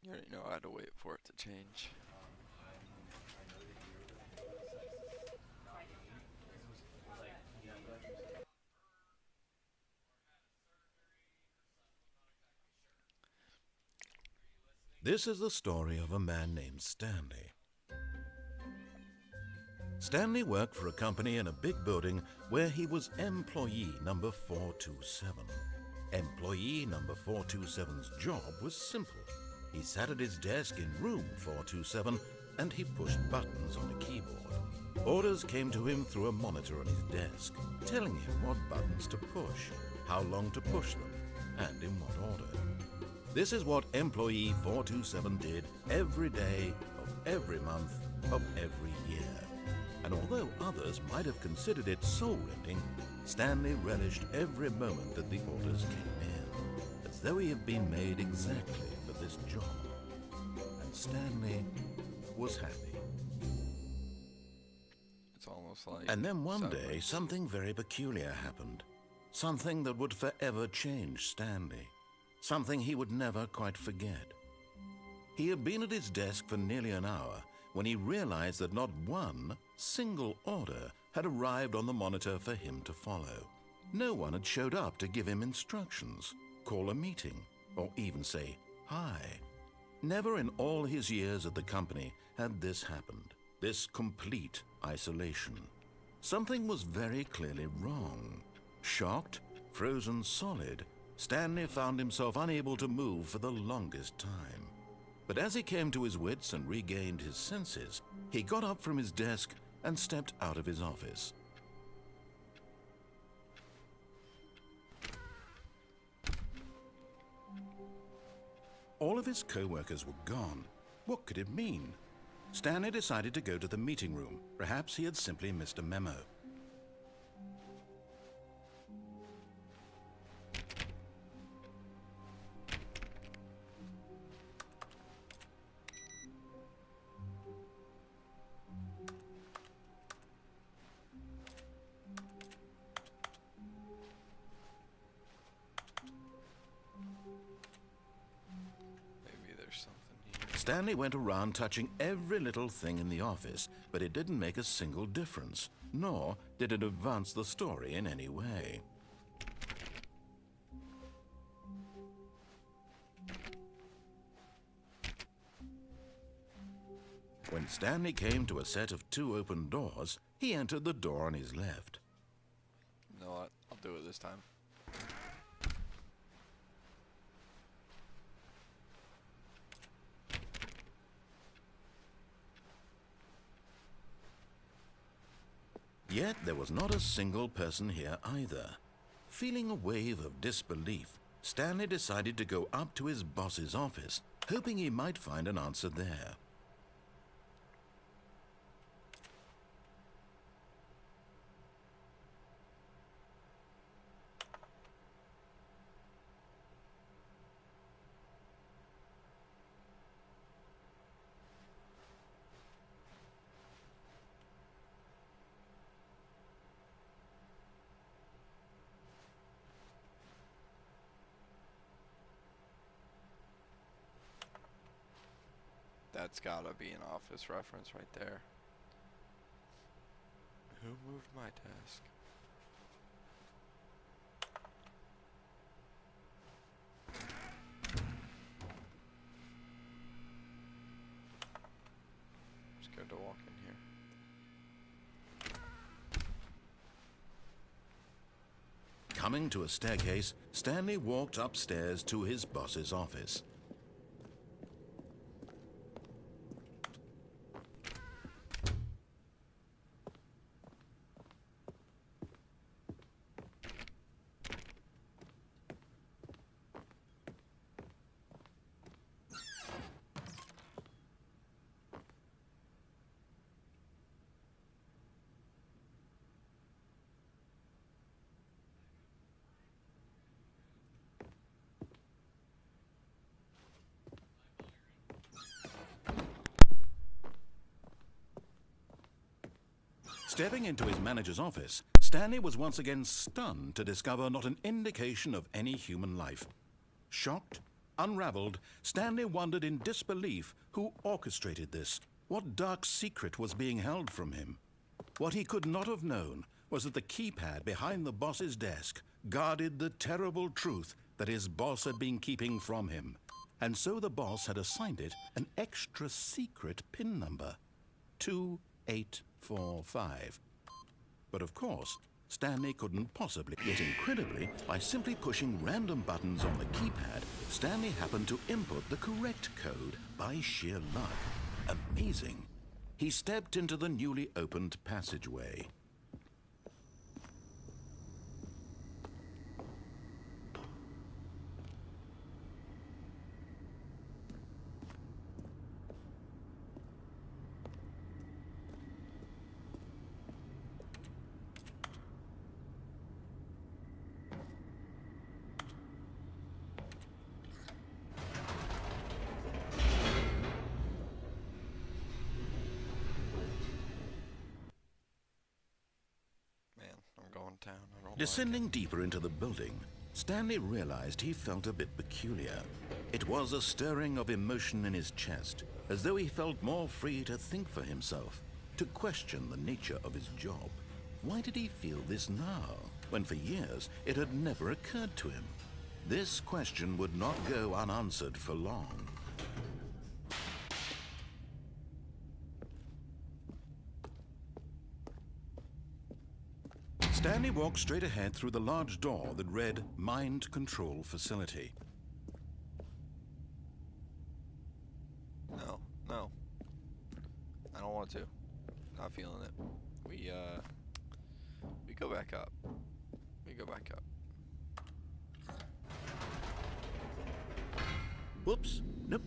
You already know how to wait for it to change. This is the story of a man named Stanley. Stanley worked for a company in a big building where he was employee number 427. Employee number 427's job was simple. He sat at his desk in room 427 and he pushed buttons on a keyboard. Orders came to him through a monitor on his desk, telling him what buttons to push, how long to push them, and in what order. This is what employee 427 did every day of every month of every year. And although others might have considered it soul-rending, Stanley relished every moment that the orders came in, as though he had been made exactly for this job. And Stanley was happy. It's almost like... And then one day, something very peculiar happened. Something that would forever change Stanley. Something he would never quite forget. He had been at his desk for nearly an hour when he realized that not one single order had arrived on the monitor for him to follow. No one had showed up to give him instructions, call a meeting, or even say hi. Never in all his years at the company had this happened, this complete isolation. Something was very clearly wrong. Shocked, frozen solid, Stanley found himself unable to move for the longest time. But as he came to his wits and regained his senses, he got up from his desk and stepped out of his office. All of his co-workers were gone. What could it mean? Stanley decided to go to the meeting room. Perhaps he had simply missed a memo. Maybe there's something here. Stanley went around touching every little thing in the office, but it didn't make a single difference, nor did it advance the story in any way. When Stanley came to a set of 2 open doors, he entered the door on his left. You know what? I'll do it this time. Yet there was not a single person here either. Feeling a wave of disbelief, Stanley decided to go up to his boss's office, hoping he might find an answer there. That's gotta be an office reference right there. Who moved my desk? Just go to walk in here. Coming to a staircase, Stanley walked upstairs to his boss's office. Stepping into his manager's office, Stanley was once again stunned to discover not an indication of any human life. Shocked, Unraveled, Stanley wondered in disbelief who orchestrated this. What dark secret was being held from him? What he could not have known was that the keypad behind the boss's desk guarded the terrible truth that his boss had been keeping from him. And so the boss had assigned it an extra secret PIN number, 2845. But of course, Stanley couldn't possibly. Yet incredibly, by simply pushing random buttons on the keypad, Stanley happened to input the correct code by sheer luck. Amazing. He stepped into the newly opened passageway. Town. I don't Descending like deeper into the building, Stanley realized he felt a bit peculiar. It was a stirring of emotion in his chest, as though he felt more free to think for himself, to question the nature of his job. Why did he feel this now, when for years it had never occurred to him? This question would not go unanswered for long. Stanley walked straight ahead through the large door that read Mind Control Facility. No. I don't want to. Not feeling it. We go back up. Whoops. Nope.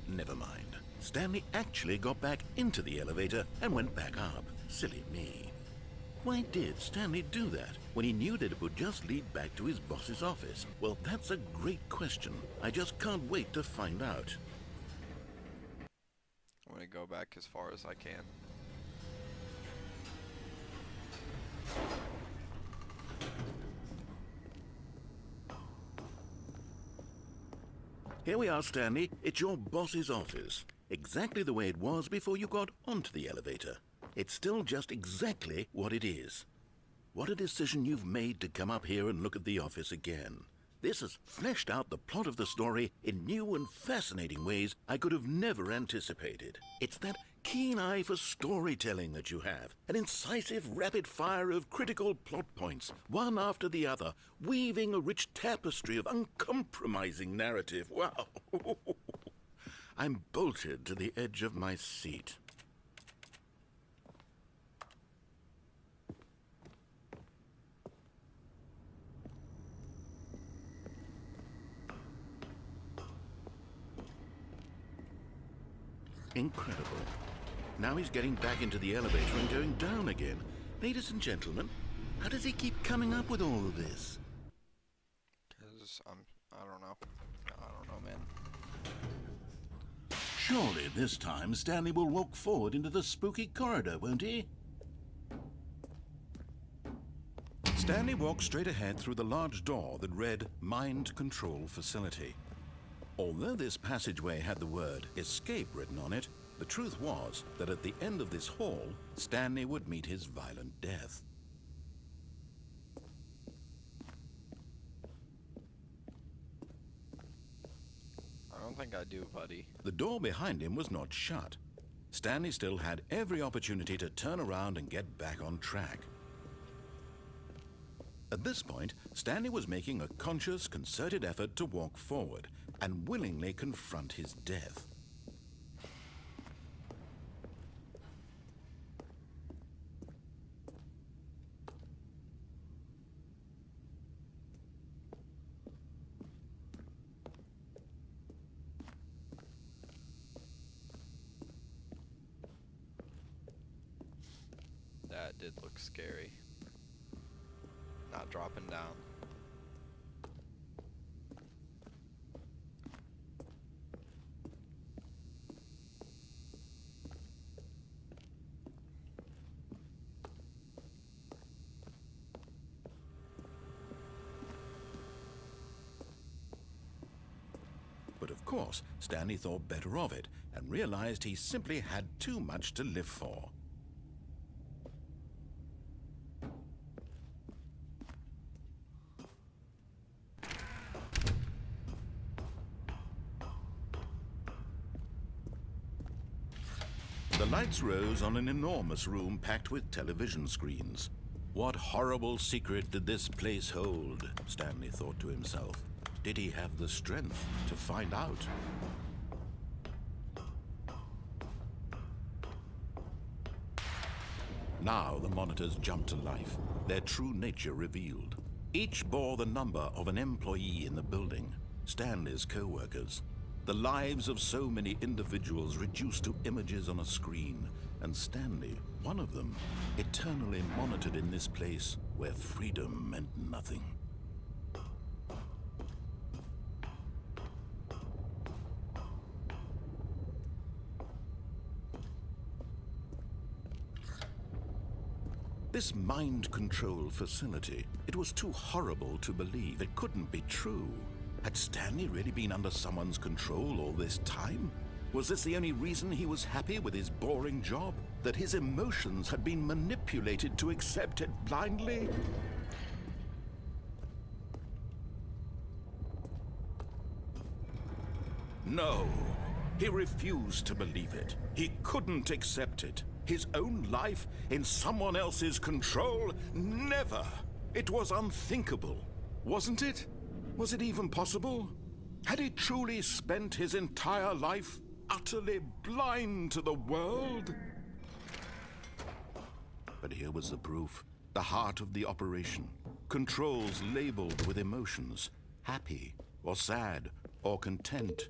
Never mind. Stanley actually got back into the elevator and went back up. Silly me. Why did Stanley do that when he knew that it would just lead back to his boss's office? Well, that's a great question. I just can't wait to find out. I'm gonna go back as far as I can. Here we are, Stanley. It's your boss's office. Exactly the way it was before you got onto the elevator. It's still just exactly what it is. What a decision you've made to come up here and look at the office again. This has fleshed out the plot of the story in new and fascinating ways I could have never anticipated. It's that keen eye for storytelling that you have, an incisive rapid fire of critical plot points, one after the other, weaving a rich tapestry of uncompromising narrative. Wow! I'm bolted to the edge of my seat. Incredible. Now he's getting back into the elevator and going down again. Ladies and gentlemen, how does he keep coming up with all of this? Because I don't know, man. Surely this time Stanley will walk forward into the spooky corridor, won't he? Stanley walked straight ahead through the large door that read Mind Control Facility. Although this passageway had the word escape written on it, the truth was that at the end of this hall, Stanley would meet his violent death. I don't think I do, buddy. The door behind him was not shut. Stanley still had every opportunity to turn around and get back on track. At this point, Stanley was making a conscious, concerted effort to walk forward and willingly confront his death. That did look scary. Not dropping down. But of course, Stanley thought better of it and realized he simply had too much to live for. The lights rose on an enormous room packed with television screens. What horrible secret did this place hold? Stanley thought to himself. Did he have the strength to find out? Now the monitors jumped to life, their true nature revealed. Each bore the number of an employee in the building, Stanley's co-workers. The lives of so many individuals reduced to images on a screen, and Stanley, one of them, eternally monitored in this place where freedom meant nothing. This mind control facility, it was too horrible to believe. It couldn't be true. Had Stanley really been under someone's control all this time? Was this the only reason he was happy with his boring job? That his emotions had been manipulated to accept it blindly? No, he refused to believe it. He couldn't accept it. His own life in someone else's control? Never! It was unthinkable, wasn't it? Was it even possible? Had he truly spent his entire life utterly blind to the world? But here was the proof. The heart of the operation. Controls labeled with emotions. Happy, or sad, or content.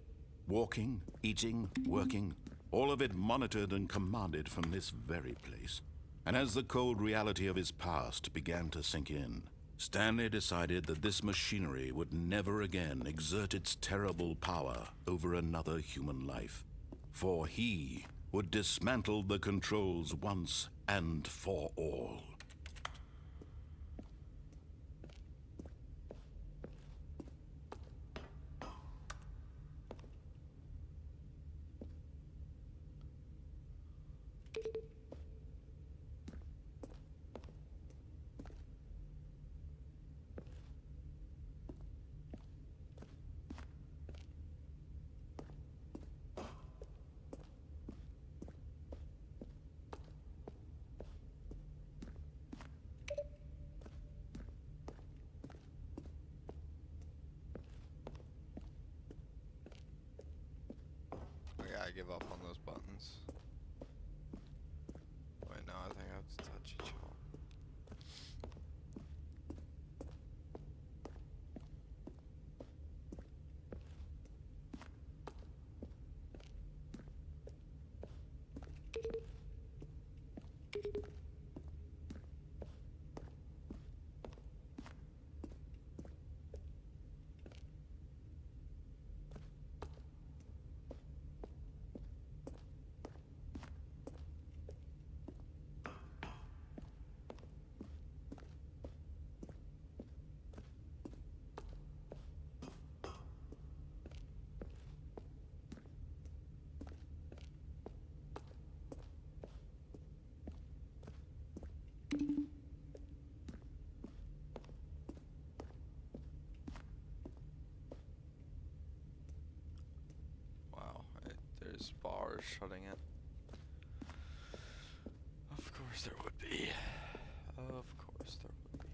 Walking, eating, working. All of it monitored and commanded from this very place. And as the cold reality of his past began to sink in, Stanley decided that this machinery would never again exert its terrible power over another human life. For he would dismantle the controls once and for all. I give up on those buttons. Wait, no, I think I have to touch each one. There's bars shutting it. Of course there would be. Of course there would be.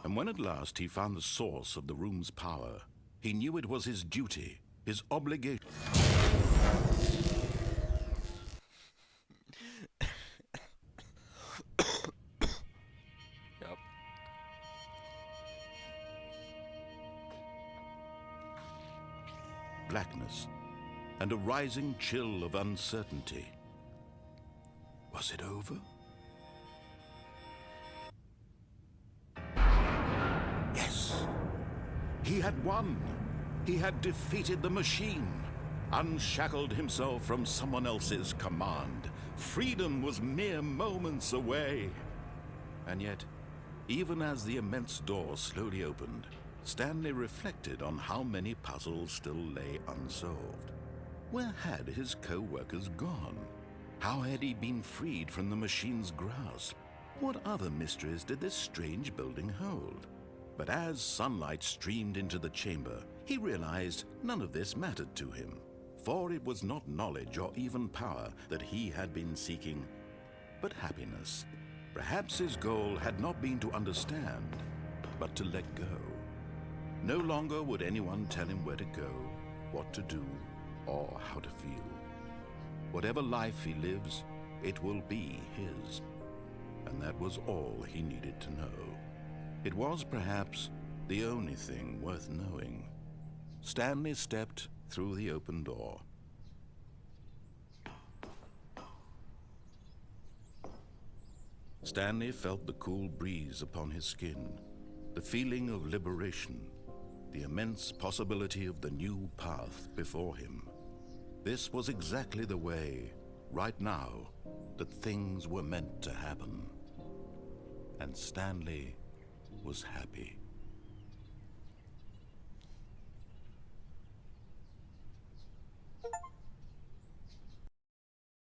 And when at last he found the source of the room's power, he knew it was his duty, his obligation. Yep. Blackness and a rising chill of uncertainty. Was it over? Yes. He had won. He had defeated the machine. unshackled himself from someone else's command. Freedom was mere moments away. And yet, even as the immense door slowly opened, Stanley reflected on how many puzzles still lay unsolved. Where had his co-workers gone? How had he been freed from the machine's grasp? What other mysteries did this strange building hold? But as sunlight streamed into the chamber, he realized none of this mattered to him, for it was not knowledge or even power that he had been seeking, but happiness. Perhaps his goal had not been to understand, but to let go. No longer would anyone tell him where to go, what to do, or how to feel. Whatever life he lives, it will be his. And that was all he needed to know. It was perhaps the only thing worth knowing. Stanley stepped through the open door. Stanley felt the cool breeze upon his skin, the feeling of liberation, the immense possibility of the new path before him. This was exactly the way, right now, that things were meant to happen. And Stanley was happy.